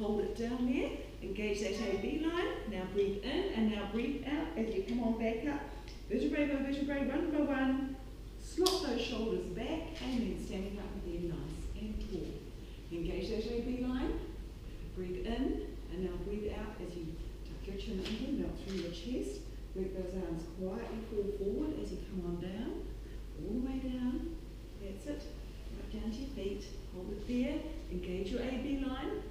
hold it down there, engage that AB line, now breathe in and now breathe out as you come on back up, vertebrae by vertebrae, one by one, slot those shoulders back and then standing up again nice and tall. Engage that AB line, breathe in and now breathe out as you tuck your chin under, melt through your chest, work those arms quietly, fall forward as you come on down, all the way down, that's it, right down to your feet, hold it there, engage your AB line,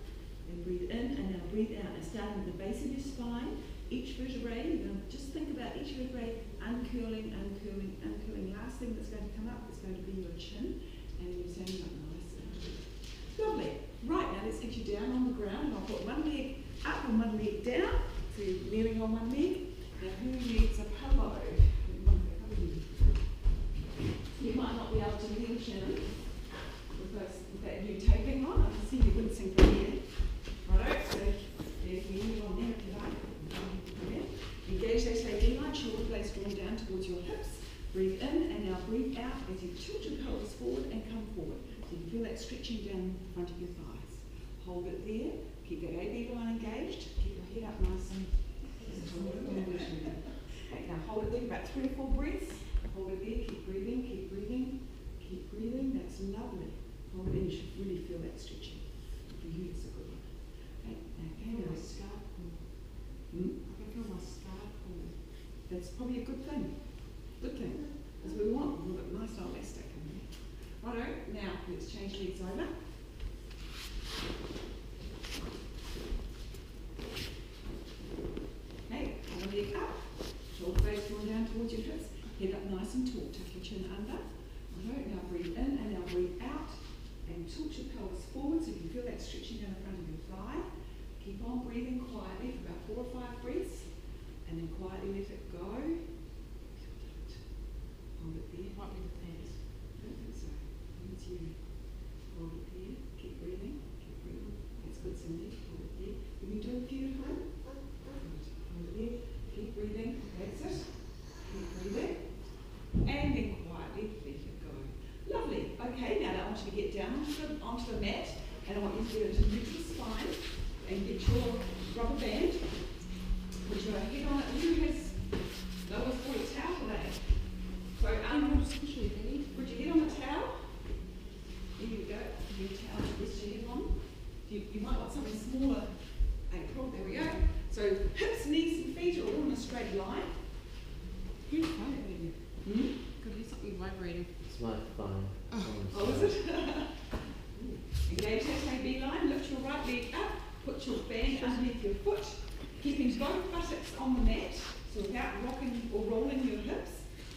and breathe in and now breathe out. Now starting at the base of your spine, each vertebrae, you're going to just think about each vertebrae uncurling, uncurling, uncurling. Last thing that's going to come up is going to be your chin, and you're standing up nice and tall. Lovely. Right, now let's get you down on the ground. I'll put one leg up and one leg down, so you're kneeling on one leg. Now who needs a pillow? You might not be able to kneel, Shannon, with that new taping on. I can see you wincing from here. Righto, so there's me on there if you like. Engage that AB line, shoulder blades drawn down towards your hips. Breathe in and now breathe out as you tilt your pelvis forward and come forward. So you can feel that stretching down the front of your thighs. Hold it there, keep that AB line engaged, keep your head up nice and now hold it there, about 3 or 4 breaths. Hold it there, keep breathing, keep breathing, keep breathing. That's lovely. Hold it in, you should really feel that stretching. For you, it's a good one. Okay, now can my scalp pull? I can feel my scalp pull. That's probably a good thing. Good thing. Because we want a little bit nice elastic in there. Righto, now let's change legs over. Okay, one leg up. Shoulder blades drawn down towards your hips. Head up nice and tall. Tuck your chin under. Righto, now breathe in and now breathe out. And tilt your pelvis forward so you can feel that stretching down the front of your thigh. Keep on breathing quietly for about 4 or 5 breaths. And then quietly let it go. Hold it there. Might be the pants. I don't think so. I think it's you. Hold it there. Keep breathing. Keep breathing. That's good, Cindy. Hold it there. You can do it for you at home. Hold it there. Keep breathing. That's it. Keep breathing. And then quietly let it go. Lovely. Okay, now I want you to get down onto the mat, and I want you to get into neutral spine and get your rubber band. Put your head on it. Who has Noah's brought a towel today? So put your head on the towel. There you go. Your towel to rest your head on. You might want something smaller. April, there we go. So hips, knees and feet are all in a straight line. Who's vibrating? Could be something vibrating. It's my phone. Oh, is it? Engage that AB line, lift your right leg up, put your band underneath your foot, keeping both buttocks on the mat, so without rocking or rolling your hips.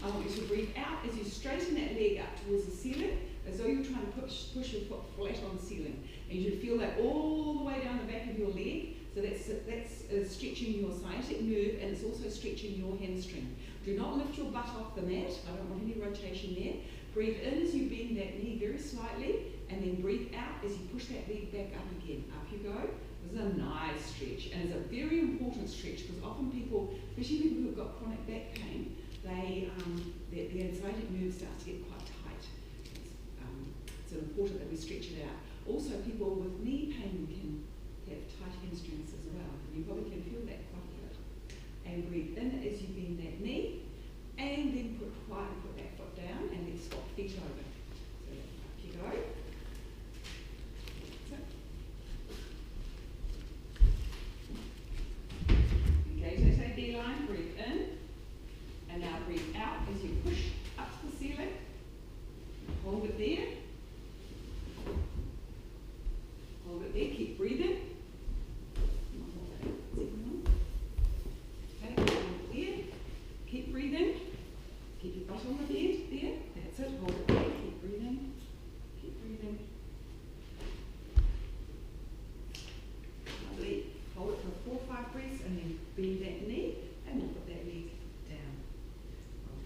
I want you to breathe out as you straighten that leg up towards the ceiling, as though you're trying to push your foot flat on the ceiling. And you should feel that all the way down the back of your leg. So that's stretching your sciatic nerve, and it's also stretching your hamstring. Do not lift your butt off the mat. I don't want any rotation there. Breathe in as you bend that knee very slightly, and then breathe out as you push that leg back up again. Up you go. This is a nice stretch, and it's a very important stretch because often people, especially people who've got chronic back pain, their sciatic nerve starts to get quite tight. It's important that we stretch it out. Also, people with knee pain can have tight hamstrings as well. You probably can feel that quite a bit. And breathe in as you bend that knee, and then quietly put that foot down, and then swap feet over. So up you go. Engage that AB line, breathe in, and now breathe out as you push up to the ceiling. Hold it there. Hold it there, keep breathing. Okay, hold it there. Keep breathing. Keep your butt on the bed there. That's it, hold it there, keep breathing. Keep breathing. Lovely. Hold it for 4 or 5 breaths and then bend that knee and we'll put that leg down.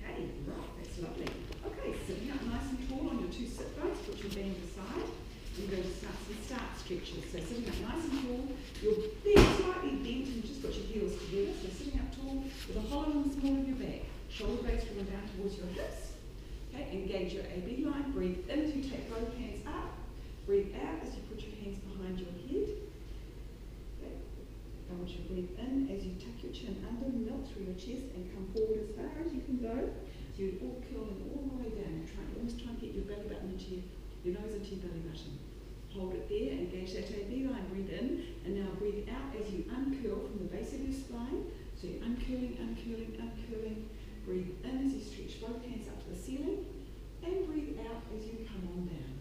Okay, right, that's lovely. Okay, sitting up nice and tall on your 2 sit bones, put your band aside. We're going to start some start stretches. So sitting up nice and tall, your feet slightly bent and just put your heels together. So sitting up tall with a hollow in the small of your back. Shoulder blades drawn down towards your hips. Okay, engage your AB line. Breathe in as you take both hands up. Breathe out as you put your hands behind your head. your chin under, melt through your chest, and come forward as far as you can go. So you're all curling all the way down. Almost try and get your belly button into your nose into your belly button. Hold it there, engage that AB line, breathe in, and now breathe out as you uncurl from the base of your spine. So you're uncurling, uncurling, uncurling. Breathe in as you stretch both hands up to the ceiling, and breathe out as you come on down.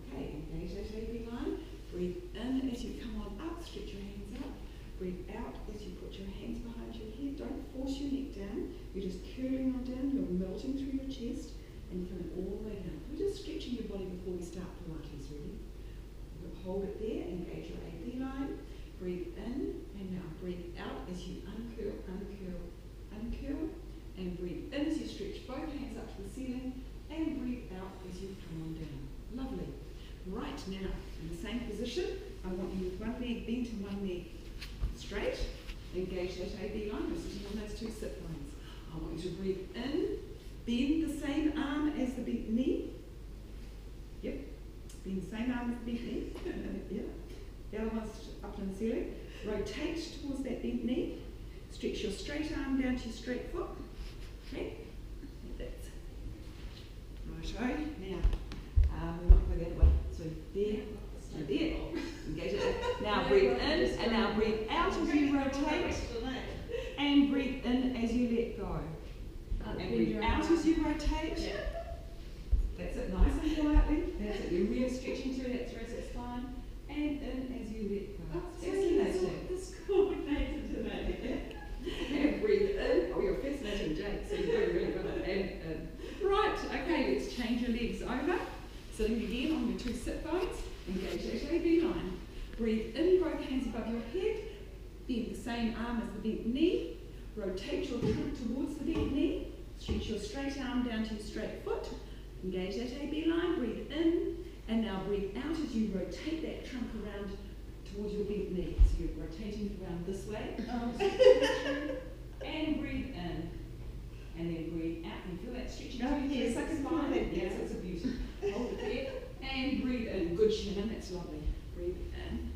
Okay, engage that AB line. Breathe in as you come on up, stretch your hands up. Breathe out as you put your hands behind your head. Don't force your neck down. You're just curling on down. You're melting through your chest, and you're coming all the way down. We're just stretching your body before we start Pilates, ready? Hold it there, engage your AB line. Breathe in, and now breathe out as you uncurl, uncurl, uncurl. And breathe in as you stretch both hands up to the ceiling, and breathe out as you come on down. Lovely. Right, now, in the same position, I want you with one leg bent and one leg straight. Engage that AB line. We're sitting on those two sit bones. I want you to breathe in, bend the same arm as the bent knee. Yep. Bend the same arm as the bent knee. Yeah. The other one's up in the ceiling. Rotate towards that bent knee. Stretch your straight arm down to your straight foot. Okay. That's righto. Now, we might go that way. So there. So there. Engage it. Now breathe in, and now breathe out as you rotate. And breathe in as you let go. And breathe out as you rotate. That's it, nice and quietly. That's it. You're really stretching through that thoracic spine. And in as you let go. It's coordinated today. And breathe in. Oh, you're fascinating, Jake. So you're doing really well. And in. Right, okay, let's change your legs over. Sitting again on your two sit bones. Engage that AB line. Breathe in, both hands above your head. Bend the same arm as the bent knee. Rotate your trunk towards the bent knee. Stretch your straight arm down to your straight foot. Engage that AB line. Breathe in. And now breathe out as you rotate that trunk around towards your bent knee. So you're rotating it around this way. And breathe in. And then breathe out. Can you feel that stretching? No, yes, I can feel that. Yes, it's a beauty. Hold it there. And breathe in. Good, Shannon. That's lovely. Breathe in.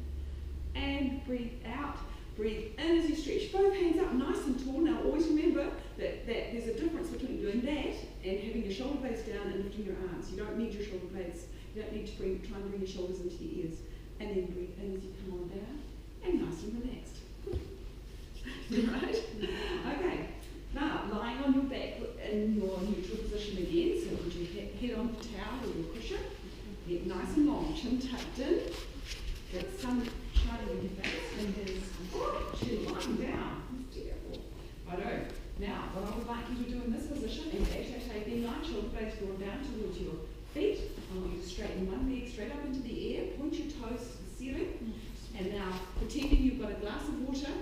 And breathe out. Breathe in as you stretch both hands up nice and tall. Now always remember that there's a difference between doing that and having your shoulder blades down and lifting your arms. You don't need your shoulder blades. You don't need to try and bring your shoulders into your ears. And then breathe in as you come on down. And nice and relaxed. Right? Okay. Now, lying on your back in your neutral position again. So put your head on the towel or your cushion. Get nice and long. Chin tucked in. Get sun shining on your face. And there's chin lying down. That's terrible. Righto. Now, what I would like you to do in this position, engage that AB line, shoulder blades drawn down towards your feet. I want you to straighten one leg straight up into the air, point your toes to the ceiling, and now pretending you've got a glass of water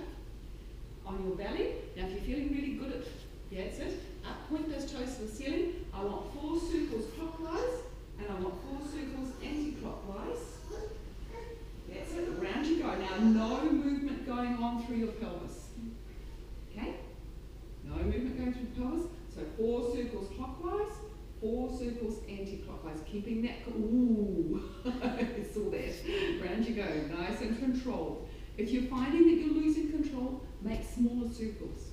on your belly. Now if you're feeling really good that's it, up, point those toes to the ceiling. I want 4 circles clockwise, and I want 4 circles anti-clockwise. That's it, around you go. Now no movement going on through your pelvis. Okay? No movement going through the pelvis. So 4 circles clockwise, 4 circles anti-clockwise, keeping that, ooh, I saw that. Round you go, nice and controlled. If you're finding that you're losing control, make smaller circles.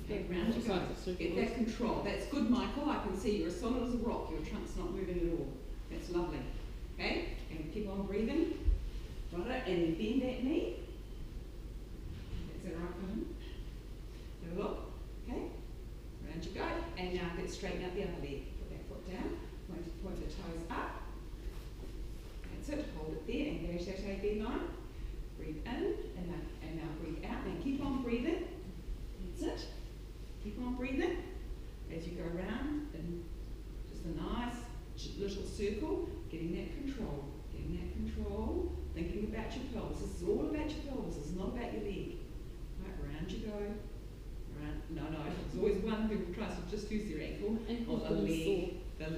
Okay, round you go. Get that control. That's good, Michael. I can see you're as solid as a rock. Your trunk's not moving at all. That's lovely. Okay, and keep on breathing. Right, and then bend that knee. Is that right for him? Have a look. Okay. Round you go, and now let's straighten out the other leg. Put that foot down, point the toes up. That's it, hold it there, engage that AB line. Breathe in, and now breathe out. Now keep on breathing. That's it. Keep on breathing as you go around in just a nice little circle, getting that control, thinking about your pelvis. This is all about your pelvis, it's not about your leg. Right, round you go. No, there's always one who tries to just use their ankle or the leg. Don't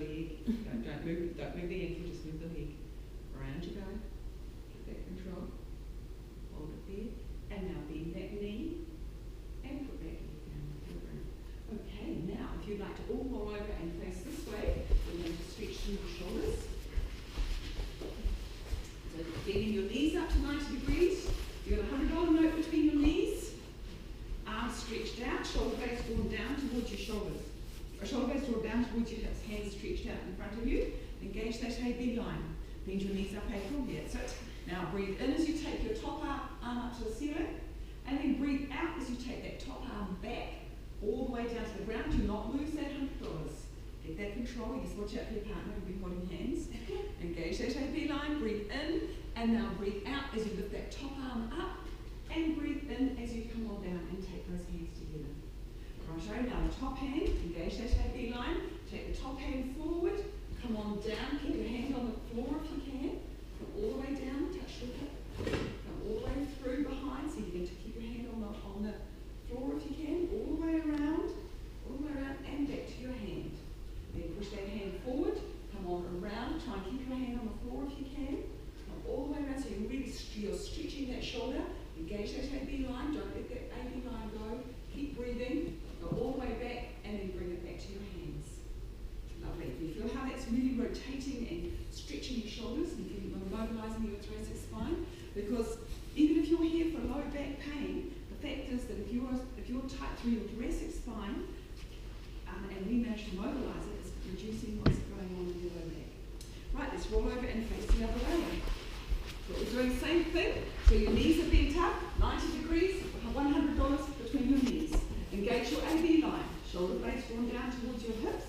move the ankle, just move the leg. Around you go. Get that control. Hold it there. And now bend that knee and put that leg down. Okay, now if you'd like to all roll over and face this way, we're going to stretch through the shoulders. So bending your knees up to 90 degrees. You've got a $100 note between your knees. engage that AB line. Bend your knees up, April. Yeah, that's it. Now breathe in as you take your top arm up to the ceiling, and then breathe out as you take that top arm back all the way down to the ground. Do not lose that $100. Get that control. Yes, watch out for your partner. You'll be holding hands. Engage that AB line. Breathe in, and now breathe out as you lift that top arm up, and breathe in as you come on down and take those hands together. Righto, now the top hand, engage that AB line. Take the top hand forward. Come on down. Keep your hand on the floor if you can. Come all the way down. Touch your hip. Come all the way through behind. So you're going to keep your hand on the floor if you can. All the way around. All the way around and back to your hand. Then push that hand forward. Come on around. Try and keep your hand on the floor if you can. Come all the way around so you're stretching that shoulder. Engage that AB line. Don't let that AB line go. Keep breathing. Go all the way back and then bring it back to your hands. Lovely. You feel how that's really rotating and stretching your shoulders and mobilising your thoracic spine. Because even if you're here for low back pain, the fact is that if you're tight through your thoracic spine, and we manage to mobilise it, it's reducing what's going on in your low back. Right, let's roll over and face the other way. So we're doing the same thing. So your knees are bent up, 90 degrees, $100 between your knees. Engage your AB line. Shoulder blades drawn down towards your hips.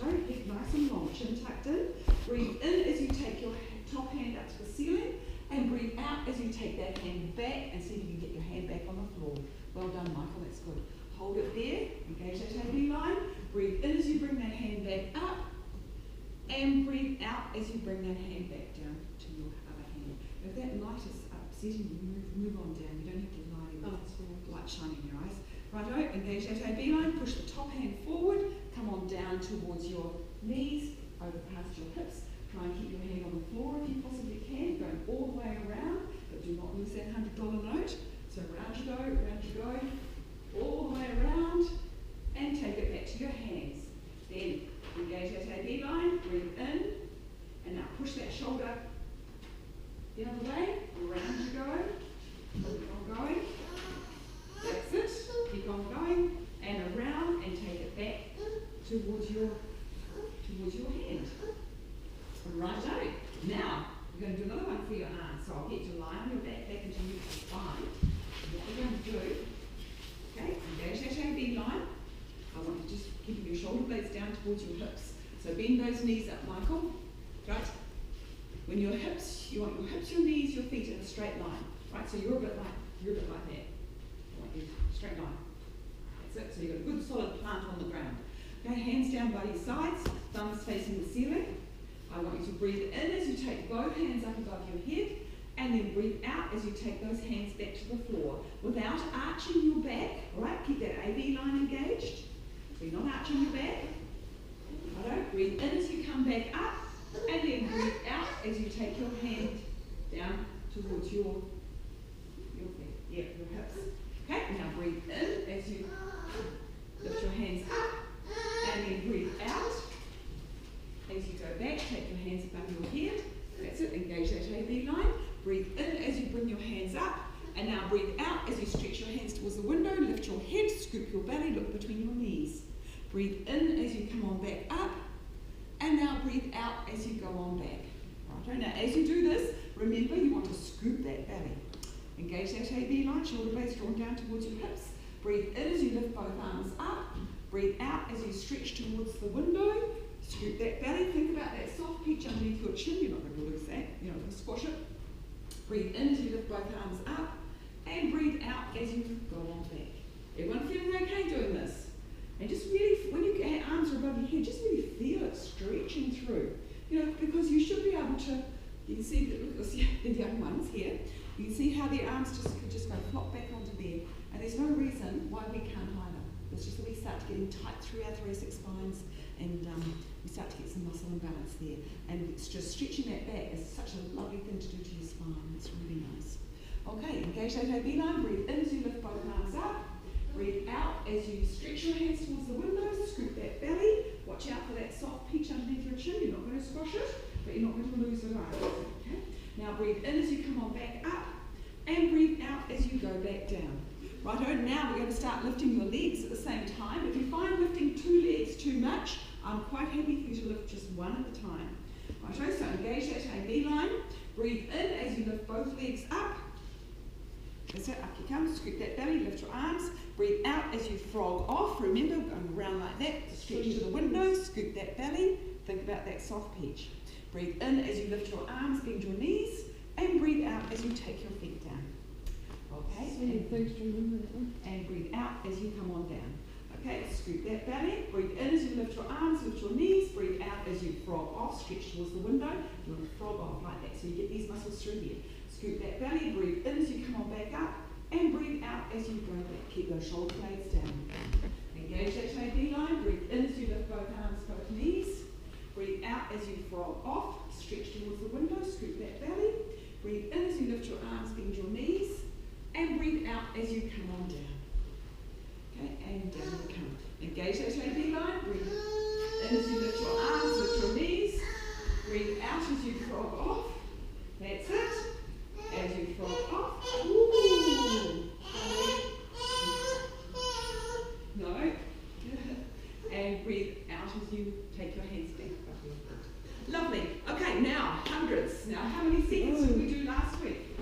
Righto, head nice and long, chin tucked in. Breathe in as you take your top hand up to the ceiling, and breathe out as you take that hand back and see if you can get your hand back on the floor. Well done, Michael, that's good. Hold it there, engage that AB line. Breathe in as you bring that hand back up, and breathe out as you bring that hand back down to your other hand. If that light is upsetting you, move on down. You don't have to lie there with light shining in your eyes. Righto, engage that AB line, push the top hand forward, come on down towards your knees, over past your hips. Try and keep your hand on the floor if you possibly can, going all the way around, but do not lose that $100 note. So round you go, all the way around, and take it back to your hands. Then engage that AB line, breathe in, and now push that shoulder the other way, around you go, keep on going. That's it. Keep on going and around and take it back towards your hand. Righto. Now we're going to do another one for your arms. So I'll get you to lie on your back into neutral spine. What we're going to do, okay, engage that AB line. I want you to just keep your shoulder blades down towards your hips. So bend those knees up, Michael. Right? When your hips, you want your hips, your knees, your feet in a straight line. Right? So you're a bit like that. Straight line. That's it. So you've got a good solid plant on the ground. Okay, hands down by your sides, thumbs facing the ceiling. I want you to breathe in as you take both hands up above your head, and then breathe out as you take those hands back to the floor without arching your back. All right, keep that AB line engaged. So you're not arching your back. Righto, breathe in as you come back up, and then breathe out as you take your hand down towards your hips. Okay, now breathe in as you lift your hands up, and then breathe out as you go back. Take your hands above your head. That's it, engage that AB line. Breathe in as you bring your hands up, and now breathe out as you stretch your hands towards the window. Lift your head, scoop your belly, look between your knees. Breathe in as you come on back up, and now breathe out as you go on back. Right, now as you do this, remember you want to scoop that belly. Engage that AB line, shoulder blades drawn down towards your hips. Breathe in as you lift both arms up. Breathe out as you stretch towards the window. Scoop that belly. Think about that soft peach underneath your chin. You're not going to lose that. You're not going to squash it. Breathe in as you lift both arms up. And breathe out as you go on back. Everyone feeling okay doing this? And just really, when your arms are above your head, just really feel it stretching through. You know, because you should be able to, you can see the young ones here. You can see how their arms could just go flop back onto there. And there's no reason why we can't either. It's just that we start to getting tight through our thoracic spines, and we start to get some muscle imbalance there. And it's just stretching that back is such a lovely thing to do to your spine. It's really nice. Okay, engage that AB line. Breathe in as you lift both arms up. Breathe out as you stretch your hands towards the window. Scoop that belly. Watch out for that soft peach underneath your chin. You're not going to squash it, but you're not going to lose it either. Okay? Now breathe in as you come on back up, and breathe out as you go back down. Righto, now we're going to start lifting your legs at the same time. If you find lifting two legs too much, I'm quite happy for you to lift just one at a time. Righto, so engage that AB line. Breathe in as you lift both legs up. That's it, up you come, scoop that belly, lift your arms. Breathe out as you frog off. Remember, going around like that, stretch to the window, scoop that belly. Think about that soft pitch. Breathe in as you lift your arms, bend your knees, and breathe out as you take your feet down. Okay, and breathe out as you come on down. Okay, scoop that belly, breathe in as you lift your arms, lift your knees, breathe out as you frog off, stretch towards the window. You want to frog off like that so you get these muscles through here. Scoop that belly, breathe in as you come on back up, and breathe out as you go back. Keep those shoulder blades down. Engage that AB line, breathe in as you lift both arms, both knees. Breathe out as you frog off, stretch towards the window, scoop that belly. Breathe in as you lift your arms, bend your knees, and breathe out as you come on down. Okay, and down you come. Engage that AB line, breathe in as you lift your arms, lift your knees. Breathe out as you frog off. That's it. As you frog off. Ooh. No. And breathe out as you take your hands back. Lovely. Okay, now hundreds. Now how many seconds did we do last week?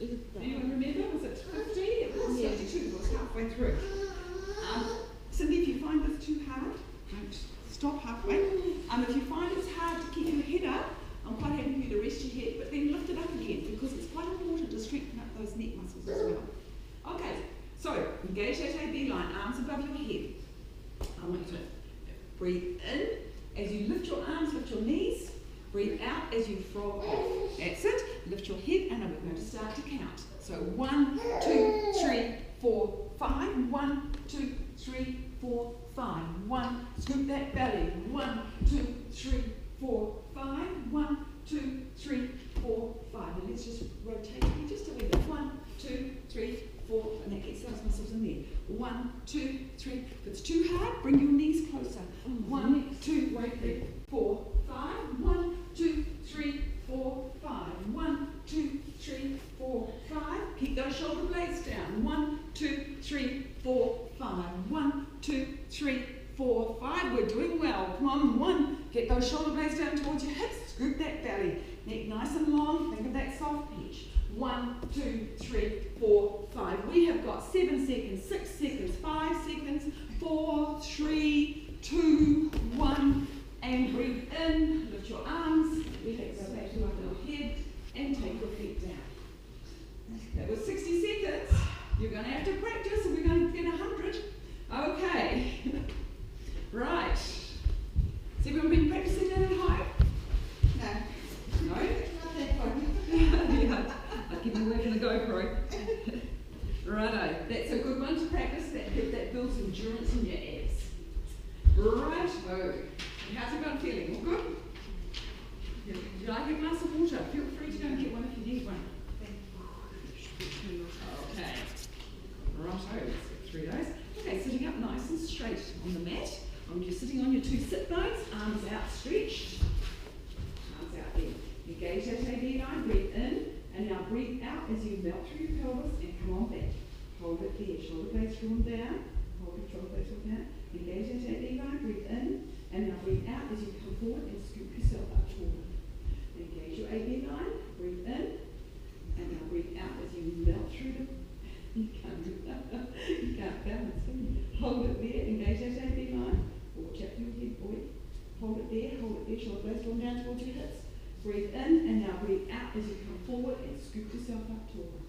Anyone remember? Was it 50? It was 52. It was halfway through. Cindy, if you find this too hard, don't stop halfway. If you find it's hard to keep your head up, I'm quite happy for you to rest your head, but then lift it up again because it's quite important to strengthen up those neck muscles as well. Okay, so engage that AB line, arms above your head. I want you to breathe in as you lift your arms, lift your knees. Breathe out as you frog off. That's it. Lift your head, and then we're going to start to count. So 1, 2, 3, 4, 5. 1, 2, 3, 4, 5. 1. Scoop that belly. 1, 2, 3, 4, 5. 1, 2, 3, 4, 5. And let's just rotate here just a wee bit. 1, 2, 3, 4. And that gets those muscles in there. 1, 2, 3. If it's too hard, bring your knees closer. 1, 2, 3, 4, 5. 1, 2, 3, 4, 5. 1, 2, 3, 4, 5. Keep those shoulder blades down. 1, 2, 3, 4, 5. 1, 2, 3, 4, 5. We're doing well. Come on. 1. Get those shoulder blades down towards your hips. Scoop that belly. Neck nice and long. Think of that soft pitch. 1, 2, 3, 4, 5. We have got 7 seconds, 6 seconds, 5 seconds, 4, 3, 2, 1. And breathe in, lift your arms, take the back to your head, and take your feet down. That was 60 seconds. You're going to have to practice, and we're going to get 100. Okay. Right. Has everyone been practicing that at home? No? No? Yeah, I'll give you a word from the GoPro. Righto. That's a good one to practice. That builds endurance in your abs. Righto. How's everyone feeling? All good? Would you like a glass of water? Feel free to go and get one if you need one. Okay. Righto, let's get through those. Okay, sitting up nice and straight on the mat. You're sitting on your 2 sit bones, arms outstretched. Arms out there. Engage that AB line, breathe in, and now breathe out as you melt through your pelvis and come on back. Hold it there, shoulder blades drawn down. Hold your shoulder blades drawn down. Engage that AB line, breathe in. And now breathe out as you come forward and scoop yourself up taller. Engage your AB line, breathe in, and now breathe out as you melt through the... You can't balance, can you? Hold it there, engage that AB line. Watch out for your head, boy. Hold it there, shoulder blades drawn down towards your hips. Breathe in, and now breathe out as you come forward and scoop yourself up taller.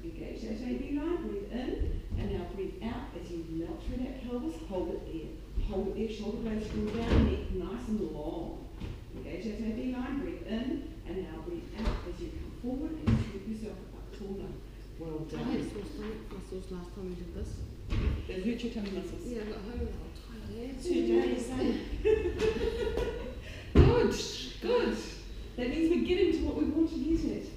Engage that AB line, breathe in, and now breathe out as you melt through that pelvis. Hold it there. Hold it there, shoulder blades drawn down, neck nice and long. Engage that AB line, breathe in, and now breathe out as you come forward and scoop yourself up taller. Well done. I had sore stomach muscles last time we did this. They hurt your tummy muscles. Yeah, I got home and I was tired. 2 days, Good, good. That means we're getting to what we wanted, isn't it?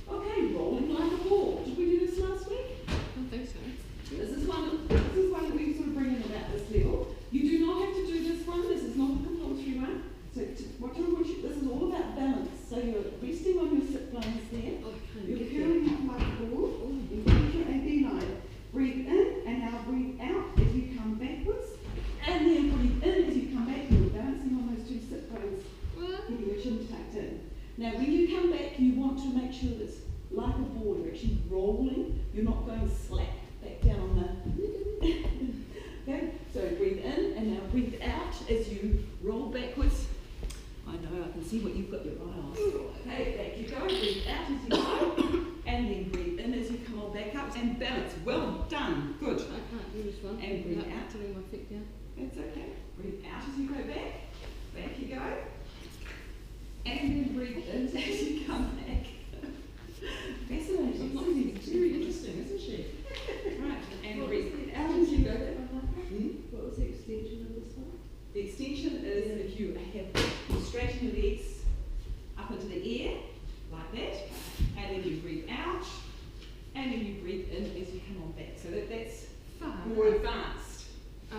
Okay, rolling like a ball. Did we do this last week? I don't think so. This is one that we sort of bring in about this level. You do not have to do this one. This is not a compulsory one. So this is all about balance. So you're resting on your sit bones there. You're curling up like a ball. Engage your AB line. Breathe in, and now breathe out as you come backwards. And then breathe in as you come back. You're balancing on those 2 sit bones. Give you a chin tuck. tucked in. Now when you come back, you want to make sure that it's like a ball. You're actually rolling. You're not going slap back down on the... Okay, so breathe in and now breathe out as you roll backwards. I know, I can see what you've got your eye on. Okay, back you go. Breathe out as you go. And then breathe in as you come on back up and balance. Well done. Good. I can't do this one. And breathe out. Putting my feet down. That's okay. Breathe out as you go back. Back you go. And then breathe in as you come back. Fascinating. She's very interesting, isn't she? Right. And breathe out as you go back. What was the extension of this one? The extension is if you straighten your legs up into the air, like that, and then you breathe out, and then you breathe in as you come on back. So that's more advanced. I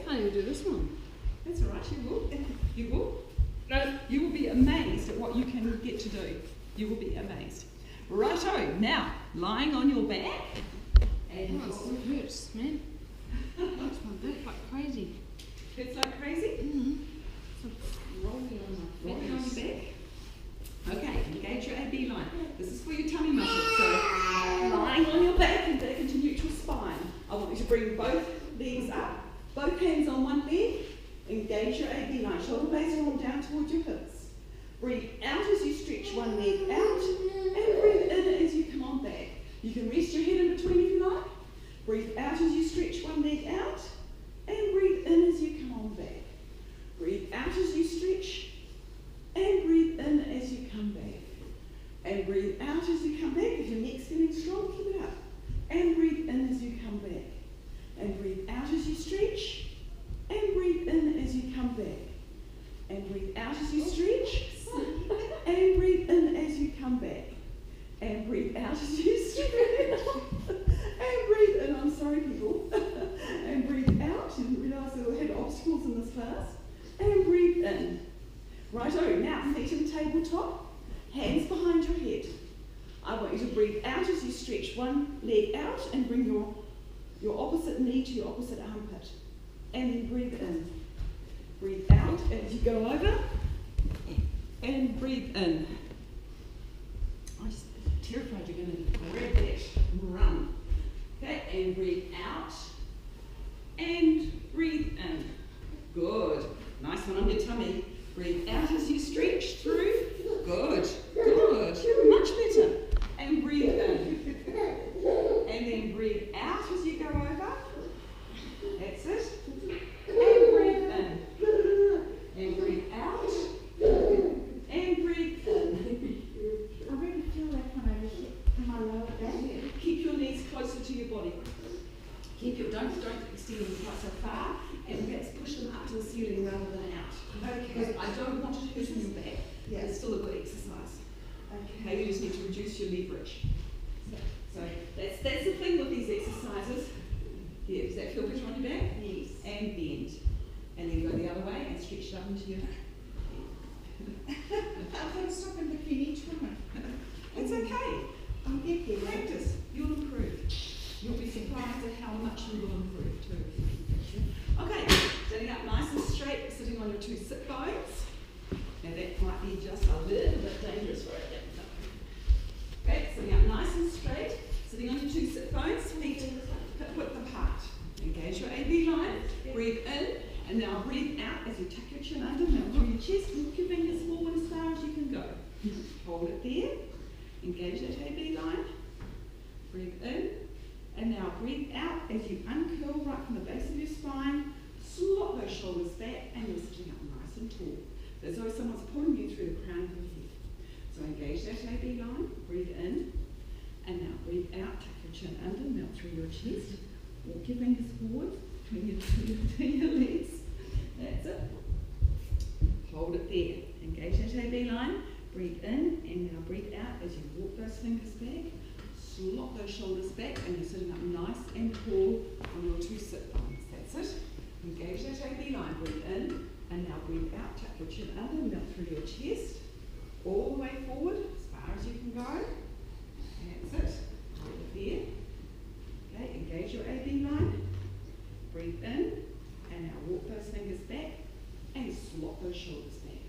can't even do this one. That's all right, you will. You will. No, you will be amazed at what you can get to do. You will be amazed. Righto, now, lying on your back. And Oh, it still hurts, man. It makes my back like crazy. it's like crazy. So rolling on my Rolling on face. your back. Okay, engage your AB line. This is for your tummy muscles. So, lying on your back and back into neutral spine. I want you to bring both legs up, both hands on one leg. Engage your AB line. Shoulder blades are all down towards your hips. Breathe out as you stretch one leg out, and breathe in as you come on back. You can rest your head in between if you like. Breathe out as you stretch one leg out, and breathe in as you come on back. Breathe out as you stretch, and breathe in as you come back. And breathe out as you come back. If your neck's feeling strong, keep it up. And breathe in as you come back. And breathe out as you stretch, and breathe in as you come back. And breathe out as you stretch, and breathe in as you come back. And breathe out as you stretch, and breathe in. I'm sorry, people. And breathe out. You didn't realise we had obstacles in this class. And breathe in. Righto, now feet in tabletop, hands behind your head. I want you to breathe out as you stretch one leg out and bring your opposite knee to your opposite armpit. And then breathe in. Breathe out as you go over. And breathe in. I'm just terrified you're going to grab that and run. Okay, and breathe out. And breathe in. Good. Nice one on your tummy. Breathe out as you stretch through. Good. Good. Much better. And breathe in. And then breathe out as you go over. That's it. And breathe in. And breathe out. And breathe in. I really feel like when I just hit my lower back. Keep your knees closer to your body. Keep your don't extend them quite so far, and let's push them up to the ceiling rather than out. Okay. Because I don't want to hurt your back. Yeah. It's still a good exercise. Okay. Okay, you just need to reduce your leverage. So that's the thing with these exercises. Yeah, does that feel better on your back? Yes. And bend. And then go the other way and stretch it up into your I'm going to stop in between each one. It's okay. I'll get there. Practice. You'll improve. You'll be surprised at how much you will improve too. Okay, sitting up nice and straight, sitting on your two sit bones. Now that might be just a little bit dangerous for it. Okay, sitting up nice and straight, sitting on your two sit bones, feet hip width apart. Engage your AB line, breathe in, and now breathe out as you tuck your chin under, melt through your chest, walk your fingers forward as far as you can go. Hold it there, engage that AB line, breathe in, and now breathe out as you uncurl right from the base of your spine, slot those shoulders back, and you're sitting up nice and tall. As though someone's pulling you through the crown of your head. So engage that AB line, breathe in, and now breathe out, tuck your chin under, melt through your chest, walk your fingers forward between your legs. That's it. Hold it there. Engage that AB line, breathe in, and now breathe out as you walk those fingers back, slot those shoulders back, and you're sitting up nice and tall on your two sit bones. That's it. Engage that AB line, breathe in, and now breathe out, tuck your chin under, melt through your chest, all the way forward, as far as you can go. That's it. Hold it there. Okay, engage your AB line, breathe in, and now walk those fingers back, and slot those shoulders back.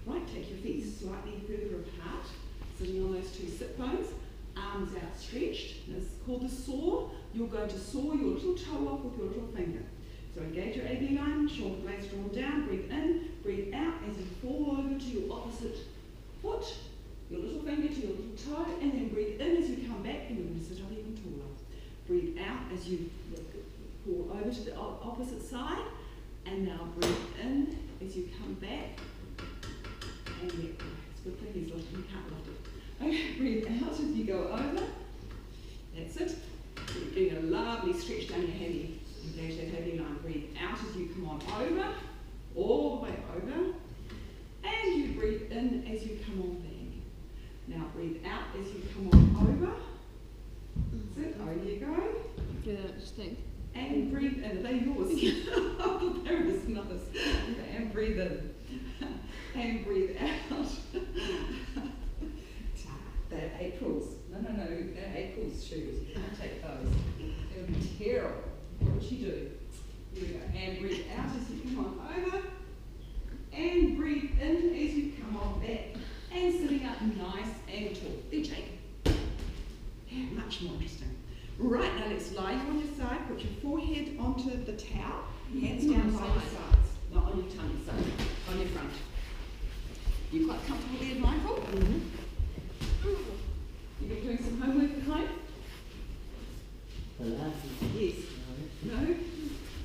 Right, take your feet slightly Sitting on those two sit bones, arms outstretched. This is called the saw. You're going to saw your little toe off with your little finger. So engage your AB line, shoulder blades drawn down, breathe in, breathe out as you fall over to your opposite foot, your little finger to your little toe, and then breathe in as you come back, and you're going to sit up even taller. Breathe out as you fall over to the opposite side, and now breathe in as you come back, and it's a good thing he's lifting, you can't lift it. Okay, breathe out as you go over. That's it. You're getting a lovely stretch down your heavy. Engage that heavy line. Breathe out as you come on over, all the way over. And you breathe in as you come on back. Now breathe out as you come on over. That's it. Over you go. Yeah, just think. And breathe in. Are they yours? Oh, they're the snuffers. Okay, and breathe in. And breathe out. They're April's. No, they're April's shoes. Don't take those. They would be terrible. What would she do? Here we go. And breathe out as you come on over. And breathe in as you come on back. And sitting up nice and tall. Then shake. Yeah, much more interesting. Right, now let's lie you on your side. Put your forehead onto the towel. Hands down by your sides. Not on your tummy side. On your front. You quite comfortable there, Michael? Mm-hmm. You've been doing some homework at home? Pilates. Yes. No?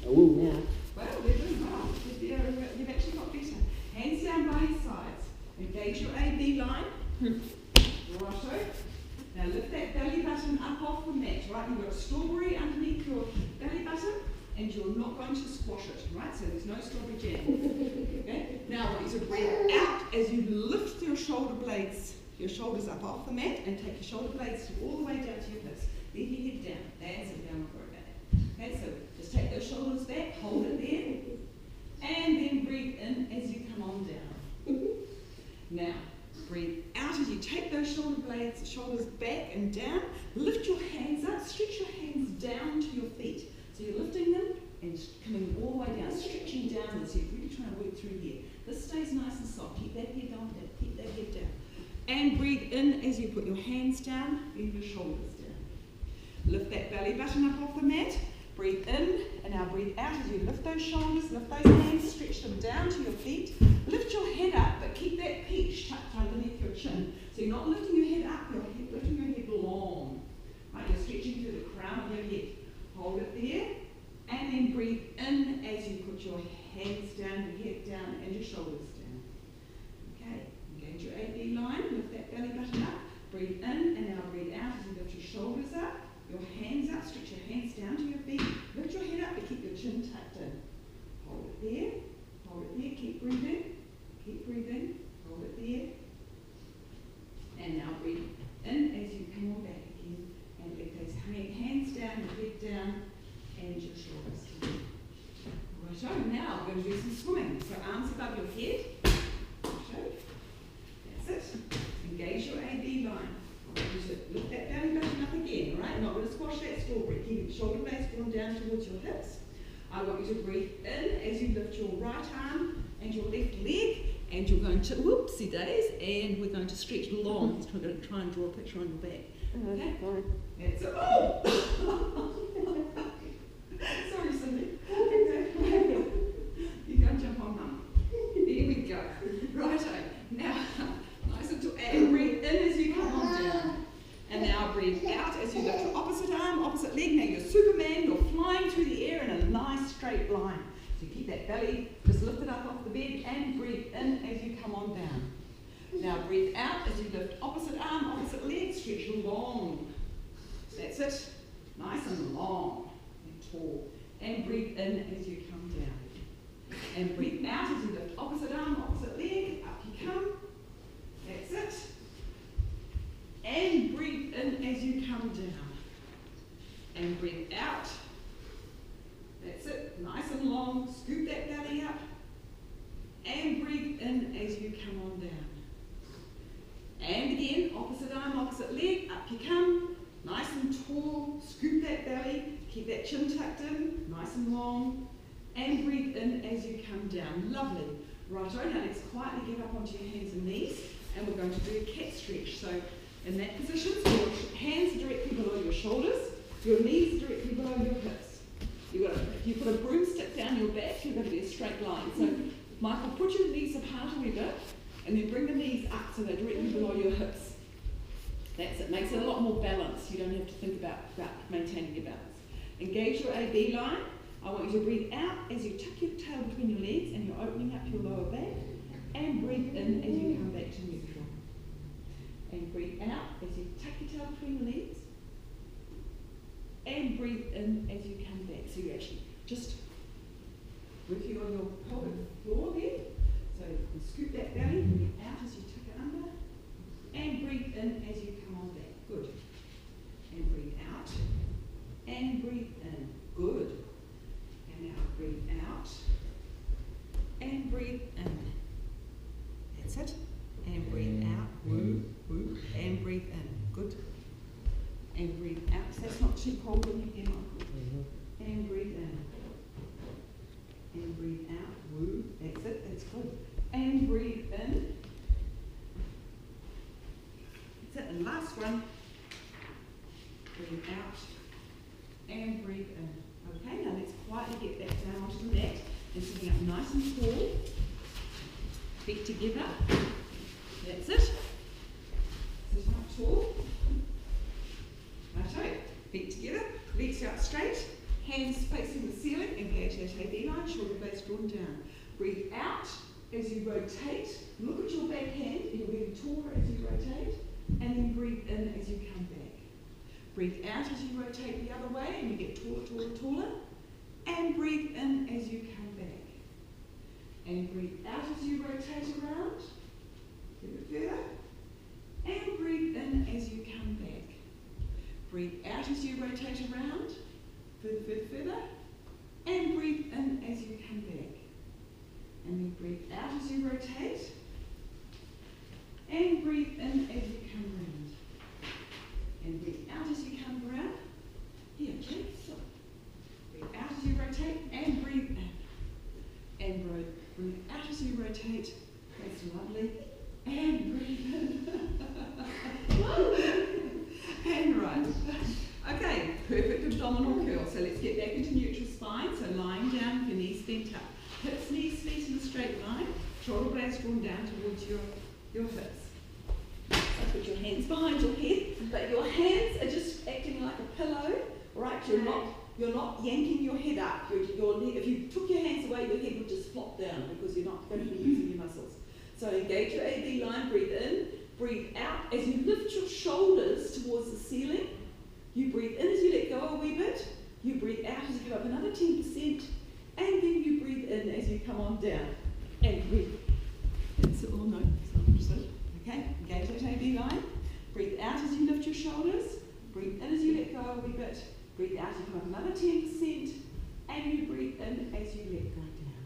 I will now. Well, they're doing well. You've actually got better. Hands down by your sides. Engage your AB line. Righto. Now lift that belly button up off the mat, right? You've got a strawberry underneath your belly button, and you're not going to squash it, right? So there's no strawberry jam. Okay? Now I want you to breathe out as you lift your shoulder blades, your shoulders up off the mat, and take your shoulder blades all the way down to your hips. Leave your head down. That's it, down for that. Okay, so just take those shoulders back, hold it there, and then breathe in as you come on down. Now, breathe out as you take those shoulder blades, shoulders back and down. Lift your hands up, stretch your hands down to your feet. So you're lifting them and coming all the way down, stretching downwards. So you're really trying to work through here. This stays nice and soft. Keep that head down, keep that head down. And breathe in as you put your hands down, bend your shoulders down. Lift that belly button up off the mat. Breathe in, and now breathe out as you lift those shoulders, lift those hands, stretch them down to your feet. Lift your head up, but keep that peach tucked underneath your chin. So you're not lifting your head up, you're lifting your head long. Right, you're stretching through the crown of your head. Hold it there, and then breathe in as you put your hands down, your head down, and your shoulders down. Okay, engage your AB line, lift that belly button up. Breathe in, and now breathe out as you lift your shoulders up. Your hands up, stretch your hands down to your feet. Lift your head up, but keep your chin tucked in. Hold it there, keep breathing, hold it there. And now breathe in as you come on back again. And let those hands down, your head down, and your shoulders down. Righto, now we're going to do some swimming. So arms above your head. Righto. That's it. Engage your AB line. Lift that belly button up again, all right? You're not going to squash that strawberry. Keep your shoulder blades drawn down towards your hips. I want you to breathe in as you lift your right arm and your left leg, and you're going to, whoopsie days, and we're going to stretch long. So we're going to try and draw a picture on your back. Okay? That's it. Oh! Sorry, Cindy. Okay. You go and jump on mum. There we go. Righto. Now, nice and tall. And breathe in as you come on down. And now breathe out as you lift your opposite arm, opposite leg. Now you're Superman, you're flying through the air in a nice straight line. So you keep that belly just lifted up off the bed, and breathe in as you come on down. Now breathe out as you lift opposite arm, opposite leg, stretch long. That's it. Nice and long and tall. And breathe in as you come down. And breathe out as you lift opposite arm, opposite leg, up you come. That's it. And breathe in as you come down. And breathe out. That's it. Nice and long. Scoop that belly up. And breathe in as you come on down. And again, opposite arm, opposite leg, up you come. Nice and tall. Scoop that belly. Keep that chin tucked in. Nice and long. And breathe in as you come down. Lovely. Righto, now let's quietly get up onto your hands and knees. and we're going to do a cat stretch. So in that position, so your hands are directly below your shoulders, your knees are directly below your hips. If you put a broomstick down your back, you're going to be a straight line. So Michael, put your knees apart a wee bit, and then bring the knees up so they're directly below your hips. That's it. Makes it a lot more balanced. You don't have to think about maintaining your balance. Engage your AB line. I want you to breathe out as you tuck your tail between your legs and you're opening up your lower back. And breathe in as you come back to neutral. And breathe out as you tuck your tail between your legs. And breathe in as you come back. So you're actually just working on your pelvic floor there. So you scoop that belly, breathe out as you tuck it under. And breathe in as you come on back. Good. And breathe out. And breathe in. Good. And now breathe out. And breathe in. That's it. And breathe out. Woo, woo. And breathe in. Good. And breathe out. So that's not too cold when you get on. And breathe in. And breathe out. Woo. That's it. That's good. And breathe in. That's it. And last one. Breathe out. And breathe in. Okay, now let's quietly get back down onto the mat and sitting up nice and tall. Feet together. That's it. Sit up tall. Righto. Feet together. Legs out straight. Hands facing the ceiling. Engage that AB line. Shoulder blades drawn down. Breathe out as you rotate. Look at your back hand. You're getting taller as you rotate. And then breathe in as you come back. Breathe out as you rotate the other way and you get taller, taller, taller. And breathe in as you come back. And breathe out as you rotate around. A bit further. And breathe in as you come back. Breathe out as you rotate around. Further, further, further. And breathe in as you come back. And then breathe out as you rotate. And breathe in as you come around. And breathe out as you come around. Here, okay? So, breathe out as you rotate and breathe in. And breathe out as you rotate. That's lovely. And breathe in. And right. Okay, perfect abdominal curl. So let's get back into neutral spine. So lying down with your knees bent up. Hips, knees, feet in a straight line. Shoulder blades drawn down towards your hips. So put your hands behind your head, but your hands are just acting like a pillow, right? You're not yanking your head up. If you took your hands away, your head would just flop down because you're not going to be using your muscles. So engage your AB line, breathe in, breathe out. As you lift your shoulders towards the ceiling, you breathe in as you let go a wee bit, you breathe out as you come up another 10%, and then you breathe in as you come on down. And breathe. That's it all, no? Okay, engage that AB line. Breathe out as you lift your shoulders. Breathe in as you let go a wee bit. Breathe out as you come up another 10%. And you breathe in as you let go down.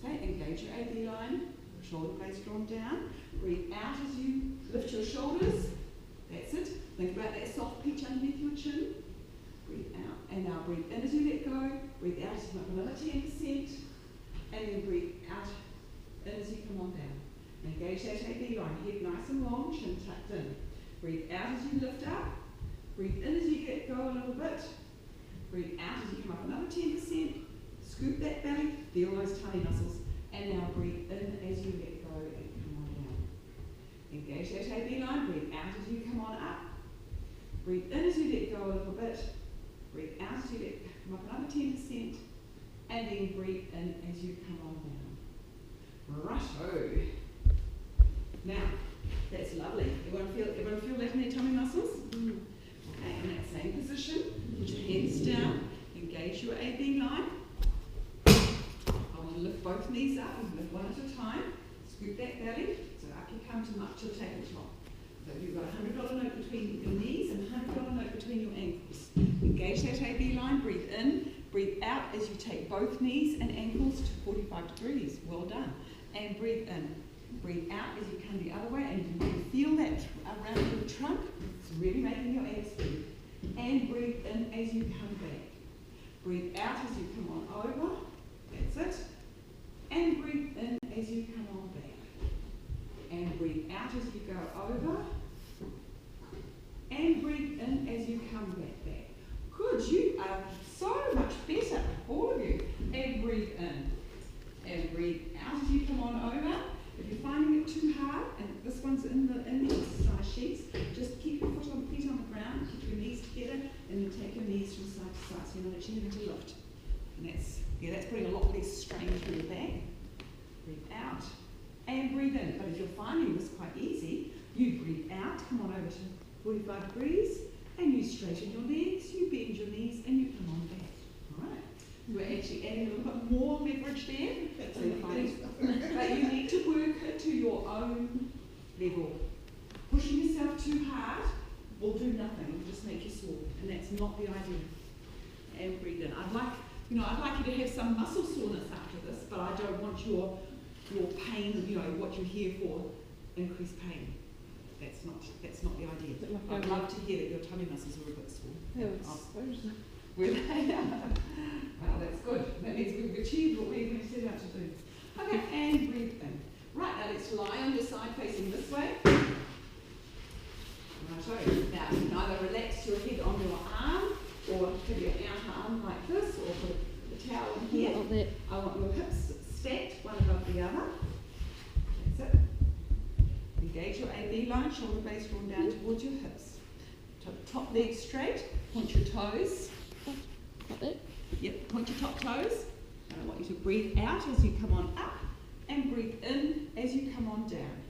So engage your AB line. Shoulder blades drawn down. Breathe out as you lift your shoulders. That's it. Think about that soft peach underneath your chin. Breathe out. And now breathe in as you let go. Breathe out as you come up another 10%. And then breathe out in as you come on down. Engage that AB line, head nice and long, chin tucked in. Breathe out as you lift up. Breathe in as you let go a little bit. Breathe out as you come up another 10%. Scoop that belly, feel those tummy muscles. And now breathe in as you let go and come on down. Engage that AB line, breathe out as you come on up. Breathe in as you let go a little bit. Breathe out as you come up another 10%. And then breathe in as you come on down. Righto. Now, that's lovely. Everyone feel that in their tummy muscles? Okay, in that same position, put your hands down, engage your AB line. I want to lift both knees up, and lift one at a time. Scoop that belly, so up you come to much to the tabletop. So you've got a $100 note between your knees and a $100 note between your ankles. Engage that AB line, breathe in, breathe out as you take both knees and ankles to 45 degrees. Well done. And breathe in. Breathe out as you come the other way, and you can feel that around your trunk. It's really making your abs big. And breathe in as you come back. Breathe out as you come on over. That's it. And breathe in as you come on back. And breathe out over. And breathe in as you come back. Good, you are so much better, all of you. And breathe in. And breathe out as you come on over. If you're finding it too hard, and this one's in the exercise sheets, just keep your feet on the ground, keep your knees together, and then take your knees from side to side so you're not actually having to lift. And that's putting a lot less strain through your back. Breathe out and breathe in. But if you're finding this quite easy, you breathe out, come on over to 45 degrees, and you straighten your legs, you bend your knees, and you come on back. All right. We're actually adding a little bit more leverage there. So you're finding, but you need to work it to your own level. Pushing yourself too hard will do nothing. It will just make you sore, and that's not the idea. And breathe in. I'd like you to have some muscle soreness after this, but I don't want your pain, what you're here for, increased pain. That's not the idea. I'd love to hear that your tummy muscles are a bit sore. Well, that's good. That means we've achieved what we set out to do. Okay, and breathe in. Right, now let's lie on your side facing this way. Righto. Now you can either relax your head on your arm, or have your outer arm like this, or put the towel in here. I want your hips stacked, one above the other. That's it. Engage your AB line, shoulder blades drawn down towards your hips. Top leg straight, point your toes. Like that? Yep, point your top toes. And I want you to breathe out as you come on up, and breathe in as you come on down.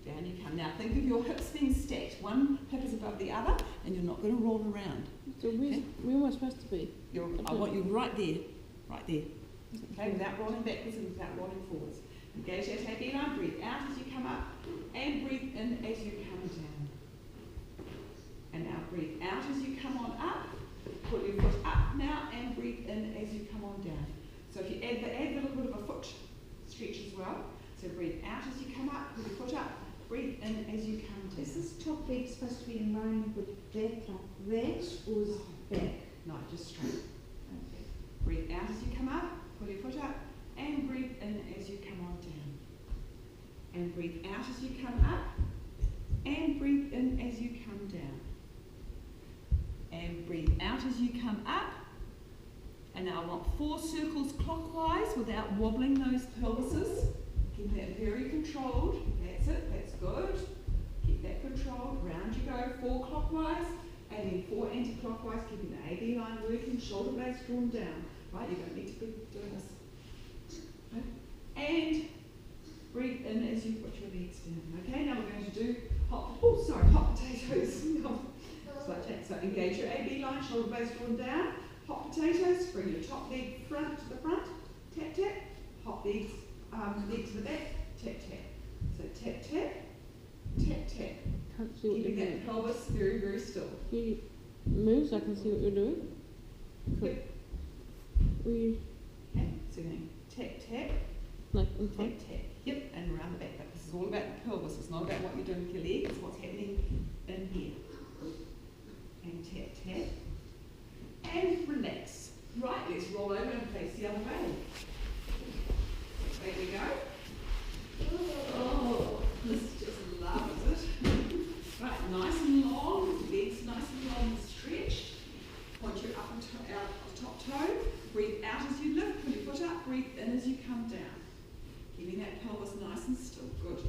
Down you come. Now think of your hips being stacked. One hip is above the other, and you're not going to roll around. So where am I supposed to be? I want you right there. Right there. Okay, without rolling backwards and without rolling forwards. Engage that AB line, breathe out as you come up, and breathe in as you come down. And now breathe out as you come on up, put your foot up now, and breathe in as you come on down. So if you add a little bit of a foot stretch as well. So breathe out as you come up, put your foot up, breathe in as you come down. Is this top leg supposed to be in line with back like that, or is it back? No, just straight. Okay. Breathe out as you come up, pull your foot up, and breathe in as you come on down. And breathe out as you come up, and breathe in as you come down. And breathe out as you come up. And now I want 4 circles clockwise without wobbling those pelvises. Keep that very controlled. That's it, that's good. Keep that controlled. Round you go, 4 clockwise, and then 4 anti-clockwise, keeping the AB line working, shoulder blades drawn down. Right, you don't need to be doing this. Okay? And breathe in as you put your legs down. Okay, now we're going to do hot potatoes. So engage your AB line, shoulder blades drawn down. Hot potatoes, bring your top leg front to the front, tap tap. Hot legs, leg to the back, tap tap. So tap tap, tap tap. Can't see what Keeping you're that doing. pelvis very, very still. Can you move so I can see what you're doing? Cool. Yep. We Okay, so you're going tap tap, like in tap front. tap. Yep, and around the back. But this is all about the pelvis. It's not about what you're doing with your leg. It's what's happening in here. And tap tap. And relax. Right, let's roll over and face the other way. There we go. Oh, this just loves it. Right, nice and long, legs nice and long and stretched. Point your up and out top toe. Breathe out as you lift, pull your foot up, breathe in as you come down. Keeping that pelvis nice and still. Good.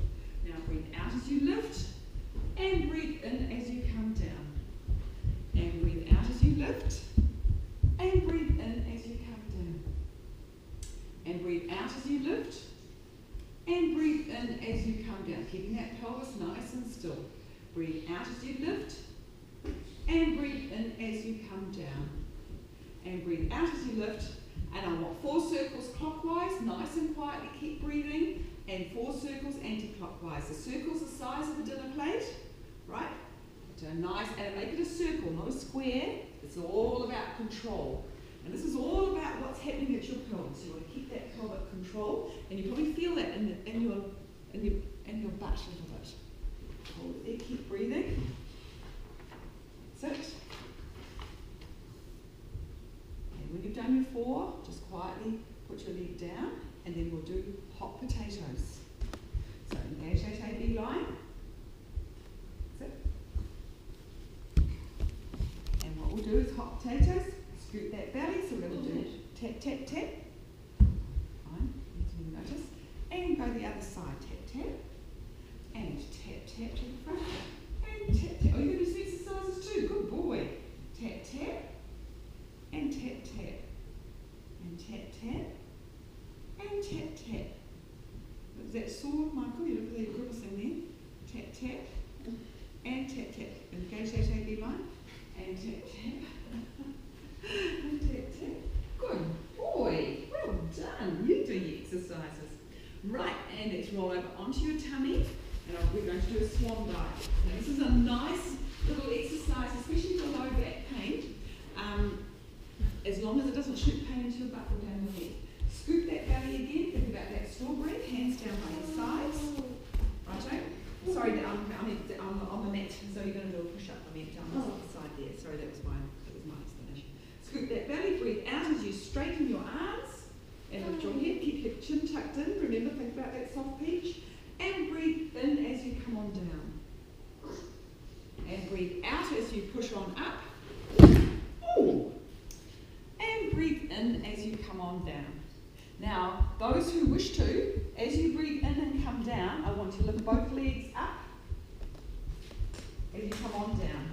Now breathe out as you lift, and breathe in as you come down. And breathe out as you lift, and breathe in as you come down. And breathe out as you lift, and breathe in as you come down. Keeping that pelvis nice and still. Breathe out as you lift, and breathe in as you come down. And breathe out as you lift. And I want 4 circles clockwise, nice and quietly, keep breathing. And 4 circles anti-clockwise. The circle's the size of a dinner plate, right? So nice, and make it a circle, not a square. It's all about control. And this is all about what's happening at your pelvis. You want to keep that pelvic control, and you probably feel that in your butt a little bit. Hold it there, keep breathing. That's it. And when you've done your 4, just quietly put your leg down, and then we'll do hot potatoes. So engage that AB line. tap, tap, tap. Fine, you notice. And go the other side, tap, tap. And tap, tap to the front. And tap, tap. Oh, you're going to do some exercises too. Good boy. Tap, tap. And tap, tap. And tap, tap. And tap, tap. Was that sore, Michael? You look really grimacing there. Tap, tap. And tap, tap. Engage that AB line. And tap, tap. And tap, tap. Good boy. Well done. You're doing exercises. Right, and let's roll over onto your tummy. And we're going to do a swan dive. Now, this is a nice little exercise, especially for low back pain. As long as it doesn't shoot pain into your butt or down your head. Scoop that belly again. Think about that strawberry. Hands down by your sides. Righto. Sorry, on the mat. So you're going to do a push-up. I meant down the side there. Sorry, that was my explanation. Scoop that belly. Breathe out as you straighten your arms. And lift your head. Keep your chin tucked in. Remember, think about that soft peach. And breathe in as you come on down. And breathe out as you push on up. Ooh. And breathe in as you come on down. Now, those who wish to, as you breathe in and come down, I want you to lift both legs up as you come on down.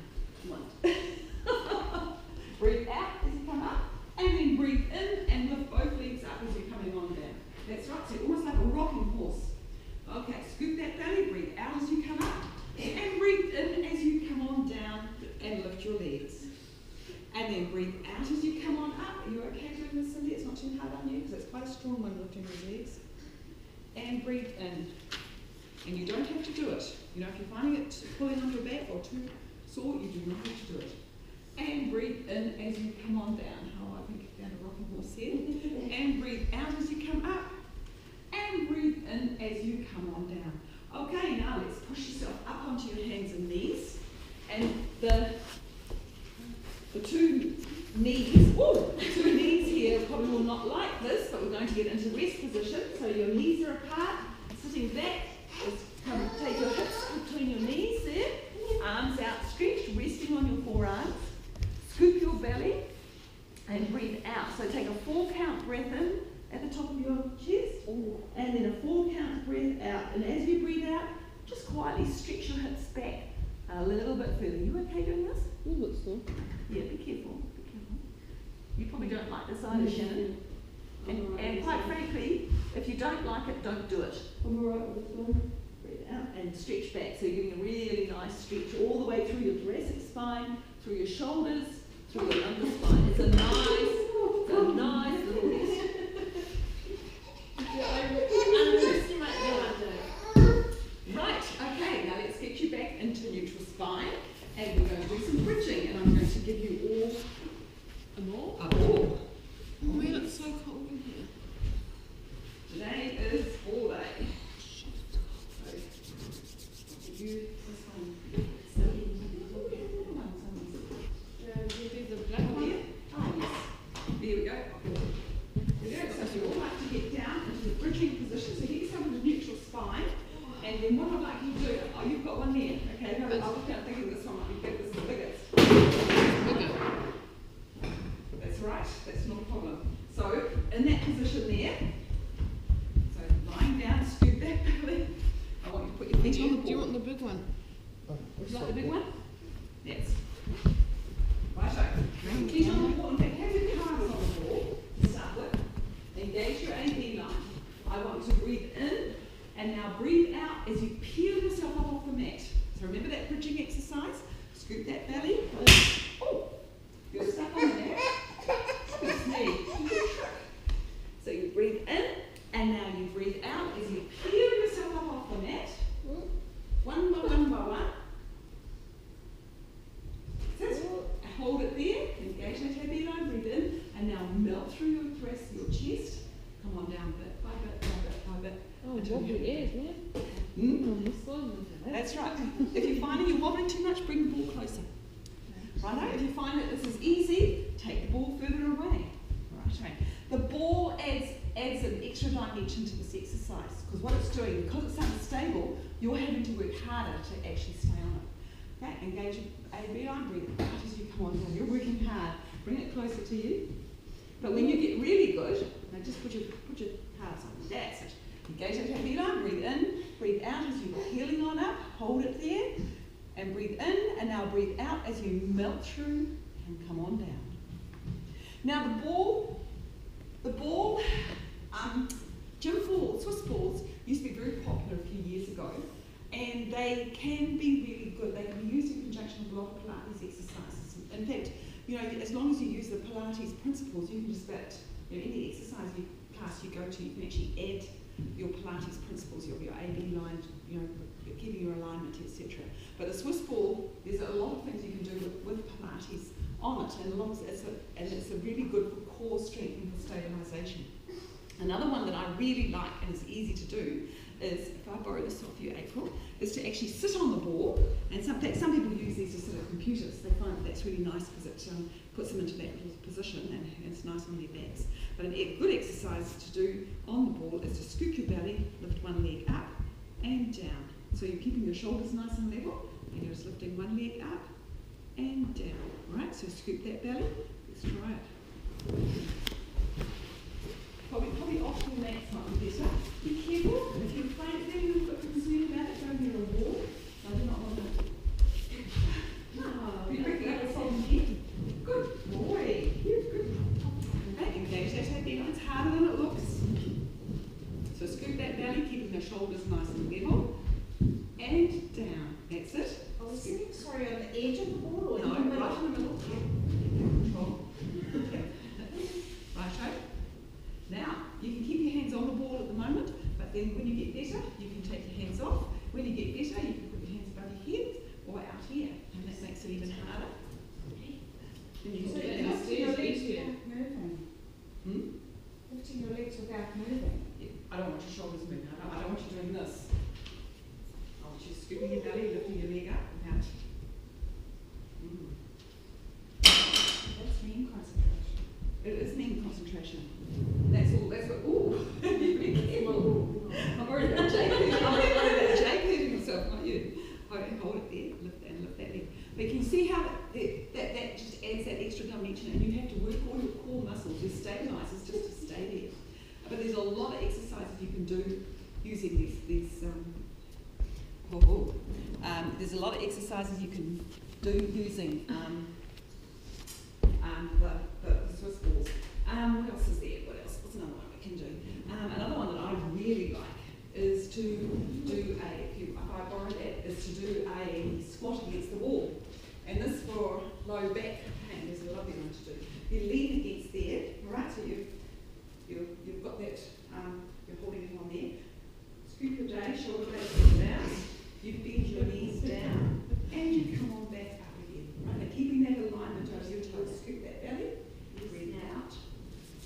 Breathe out as you come up, and then breathe in and lift both legs up as you're coming on down. That's right, so almost like a rocking horse. Okay, scoop that belly, breathe out as you come up, and breathe in as you come on down and lift your legs. And then breathe out as you come on up. Are you okay doing this, Cindy? It's not too hard on you because it's quite a strong one lifting those legs. And breathe in. And you don't have to do it. You know, if you're finding it pulling on your back or too sore, you do not have to do it. And breathe in as you come on down. Oh, I think you're down a rocking horse here. And breathe out as you come up. And breathe in as you come on down. Okay, now let's push yourself up onto your hands and knees. And the two knees here probably will not like this, but we're going to get into rest position. So your knees are apart, sitting back. Take your hips between your knees there, arms outstretched, resting on your forearms. Scoop your belly and breathe out. So take a 4-count breath in at the top of your chest, and then a 4-count breath out. And as you breathe out, just quietly stretch your hips back a little bit further. You okay doing this? A little bit sore. Yeah, be careful. Be careful. You probably don't like this either, Shannon. And quite frankly, if you don't like it, don't do it. I'm alright with this one. Breathe out and stretch back. So you're getting a really nice stretch all the way through your thoracic spine, through your shoulders, through your lumbar spine. It's a nice little rest. Right, okay, now let's get you back into neutral spine, and we're going to do some bridging, and I'm going to give you all a ball. Oh man, it's so cold in here. Today is ball day. So, I'll give you this one. There's a black one. Here? Ah, yes. There we go. There we go. So you all like to get down into the bridging position, so get yourself into neutral spine. And then what I'd like you to do, oh, you've got one there. Okay, no, I was thinking this one might be big, this is the biggest. Bigger. That's right, that's not a problem. So, in that position there, so lying down, scoop that belly. I want you to put your feet on the ball. Do you want the big one? Would you like the big one? Yes. Righto. Feet on the ball. In fact, have your calves on the ball to start with. Engage your AB line. I want you to breathe in. And now breathe out as you peel yourself up off the mat. So remember that bridging exercise? Scoop that belly. Oh, you're stuck on there. Goodness me. So you breathe in, and now you breathe out as you peel yourself up off the mat. One by one. That's it. Hold it there. Engage that AB line. Breathe in, and now melt through your thoracic, your chest. Come on down bit by bit. Oh, wobbly ears, man. That's right. If you're finding you're wobbling too much, bring the ball closer. Righto. If you find that this is easy, take the ball further away. Righto. The ball adds an extra dimension to this exercise because what it's doing, because it's unstable, you're having to work harder to actually stay on it. Okay, engage your AB line, breathe out as you come on down. You're working hard. Bring it closer to you. But when you get really good, now just put your calves on. That's it. Engage that beeline, breathe in, breathe out as you're heeling on up, hold it there, and breathe in, and now breathe out as you melt through and come on down. Now the ball, gym balls, Swiss balls, used to be very popular a few years ago, and they can be really good. They can be used in conjunction with a lot of Pilates exercises. In fact, you know, as long as you use the Pilates principles, you can just about, you know, any exercise class you go to, you can actually add your Pilates principles, your AB line, you know, keeping your alignment, etc. But the Swiss ball, there's a lot of things you can do with Pilates on it, and it's a really good for core strength and for stabilisation. Another one that I really like and is easy to do is, if I borrow this off you, April, is to actually sit on the ball, and some people use these to sit at computers. They find that that's really nice because it puts them into that little position and it's nice on their backs. But a good exercise to do on the ball is to scoop your belly, lift one leg up and down. So you're keeping your shoulders nice and level, and you're just lifting one leg up and down. Right, so scoop that belly. Let's try it. Probably off your legs might be better. Be careful, if you're feeling a little bit concerned about it, go near a wall. I do not want to. No, you pick it up from here. Good boy. Good. Okay, engage that AB line. It's harder than it looks. So scoop that belly, keeping the shoulders nice and level. And down. That's it. I was sitting, sorry, on the edge of the ball or No, in the middle? right in the middle. Control. Righto. Now, you can keep your hands on the ball at the moment, but then when you get better, you can take your hands off. When you get better, you can put your hands above your head or out here, and that makes it even harder. And you can So do that lifting your legs easier. without moving. Lifting your legs without moving. Yeah, I don't want your shoulders moving. I don't want you doing this. I want you scooping your belly, lifting your leg up without. That's mean concentration. It is mean concentration. That's all. That's what. Ooh, be careful. I'm worried about Jake. I'm worried about Jake hurting himself, not you. Hold it there, lift that leg. But can you see how that just adds that extra dimension, and you have to work all your core muscles, your stabilizers, just to stay there. But there's a lot of exercises you can do using these. There's a lot of exercises you can do using the Swiss balls. What else is there? What's another one we can do? Another one that I really like is to do if I borrow that, is to do a squat against the wall. And this for low back pain is a lovely one to do. You lean against there, right? So you've got that, you're holding it on there. Scoop your day, shoulder blades down. You bend your knees down, and you come on back up again. Right? Now keeping that alignment over your toes, scoop that belly, breathe out,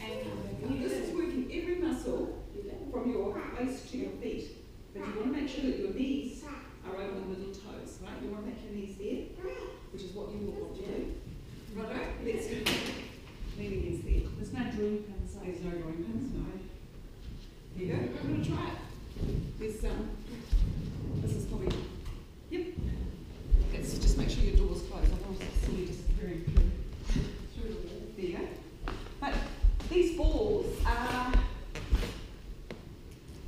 and come back up. This is working every muscle from your waist to your feet. But you want to make sure that your knees are over the middle toes, right? You want to make your knees there, which is what you will want to do. Righto, let's go. Lean against there. There's no drawing pins. There's no drawing pins, no. There you go. I'm going to try it. There's this is probably, yep. Let's just make sure your door's closed. I don't want to see you disappearing through the wall. There you go. But these balls are,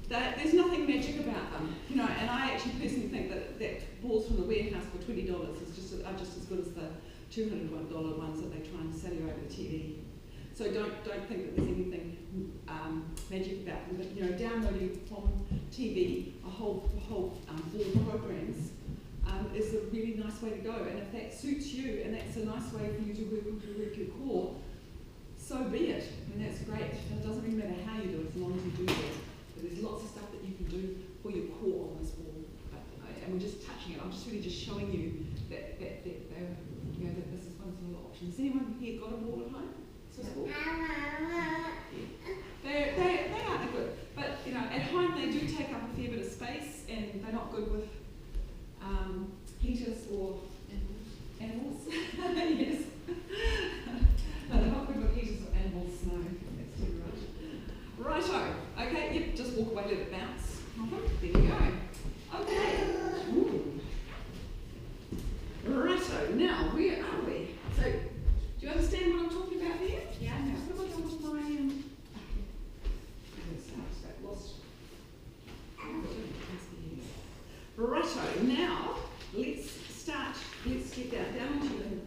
there's nothing magic about them, you know. And I actually personally think that balls from the warehouse for $20 are just as good as the $200 ones that they try and sell you over the TV. So don't think that there's anything magic about them. But you know, downloading from TV a whole ball programs is a really nice way to go. And if that suits you, and that's a nice way for you to work your core, so be it. I mean, that's great. It doesn't really matter how you do it, as long as you do that. But there's lots of stuff that you can do for your core on this wall. And we're just touching it. I'm just really just showing you that you know, that this is one of the options. Has anyone here got a wall at home? They aren't good, but you know, at home they do take up a fair bit of space, and they're not good with heaters or animals. Yes, no, they're not good with heaters or animals. No, that's too right. Righto. Okay. Yep. Just walk away, let it bounce. There we go. Okay. Ooh. Righto. Now where are we? So, do you understand what I'm talking about there? Yeah. What have I done with my let's get down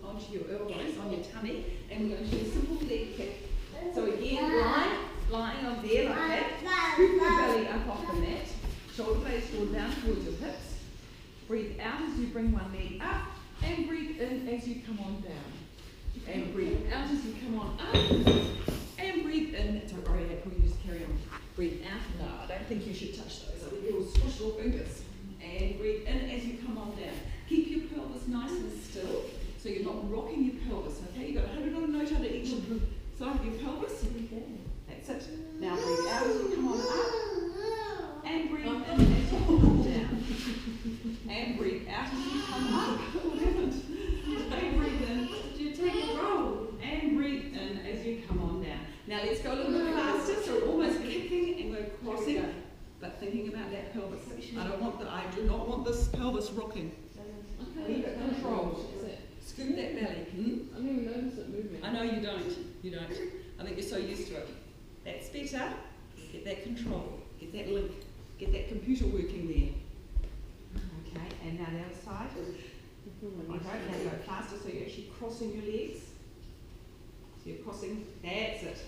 onto your elbows, on your tummy, and we're going to do a simple leg kick. So again, lying on there like that, scoop your belly up off the mat, shoulder blades drawn down towards your hips. Breathe out as you bring one leg up, and breathe in as you come on down. And breathe out as you come on up, and breathe in. Don't worry, April, you just carry on. Breathe out. No, I don't think you should touch those. I think you'll squish your fingers. And breathe in as you come on down. Keep your pelvis nice and still, so you're not rocking your pelvis, okay? You've got a $100 note under each side of your pelvis. That's it. Now breathe out as you come on up, and breathe in as you come on down. And breathe out as you come up. And breathe in. Did you take a roll? And breathe in as you come on down. Now let's go a little bit faster, so we're almost kicking and we're crossing, but thinking about that pelvis. I do not want this pelvis rocking. Okay, Keep it controlled. That's it. Scoop that belly. I didn't even notice it moving. I know you don't. You don't. I think you're so used to it. That's better. Get that control. Get that link. Get that computer working there. Okay, and now the other side. Alright, now go faster so you're actually crossing your legs. So you're crossing. That's it.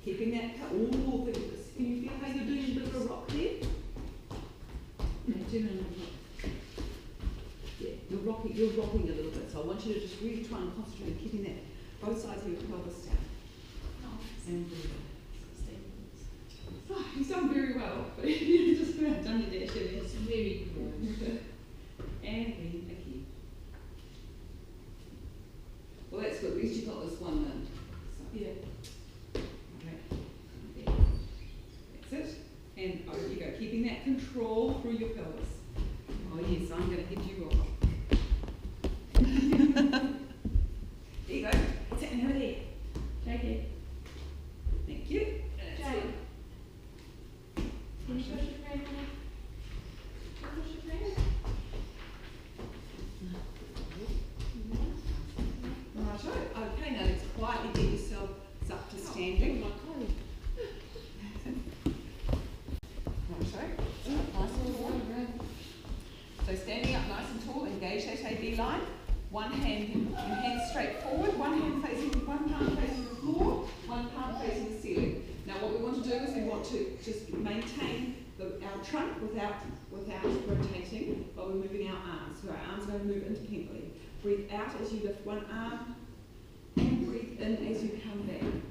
Keeping that. Oh, can you feel how you're doing a bit of a rock there? Yeah, you're rocking a little bit. So I want you to just really try and concentrate on keeping that both sides of your pelvis down. And breathe in. Oh, you've done very well, but you've just about done your dash. It's very good. And then again. Well, that's good. At least you got this one then. So, yeah. Okay. That's it. And over you go. Keeping that control through your pelvis. Oh yes, I'm going to hit you off. There you go. What's happening over there? Take it. Thank you. That's it. Can you push it right now? Push it right now? Righto. Okay, now let's quietly get yourself up to standing. Righto. So standing up nice and tall, engage that AB line. One hand, your hands straight forward, one palm facing the floor, one palm facing the ceiling. Now what we want to do is we want to just maintain our trunk without rotating, but we're moving our arms. So our arms are going to move independently. Breathe out as you lift one arm, and breathe in as you come down.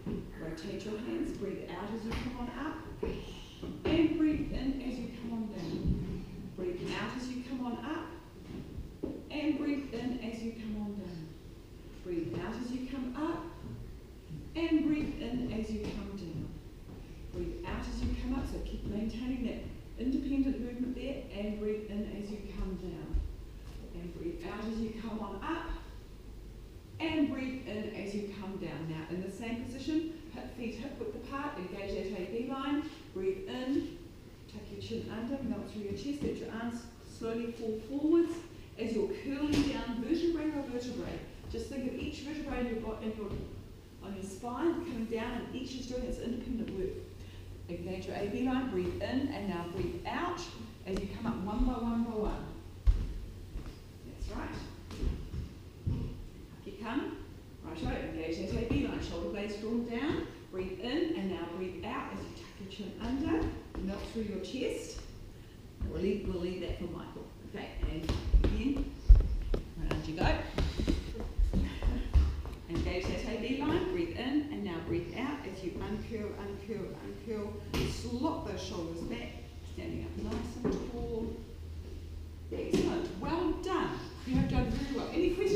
Rotate your hands, breathe out as you come on up, and breathe in as you come on down. Breathe out as you come on up, and breathe in as you come on down. Breathe out as you come up, and breathe in as you come down. Breathe out as you come up, so keep maintaining that independent movement there, and breathe in as you come down. And breathe out as you come on up, and breathe in as you come down. Now in the same position, feet hip width apart, engage that AB line, breathe in, tuck your chin under, melt through your chest, let your arms slowly fall forwards as you're curling down vertebrae by vertebrae. Just think of each vertebrae on your spine coming down, and each is doing its independent work. Engage your AB line, breathe in, and now breathe out as you come up one by one by one. That's right. Up you come. Righto, engage that AB line, shoulder blades drawn down, breathe in, and now breathe out as you tuck your chin under, melt through your chest. We'll leave that for Michael. Okay, and again, round you go. Engage that AB line, breathe in, and now breathe out as you uncurl, uncurl, uncurl. Slot those shoulders back, standing up nice and tall. Excellent, well done. You have done very well. Any questions?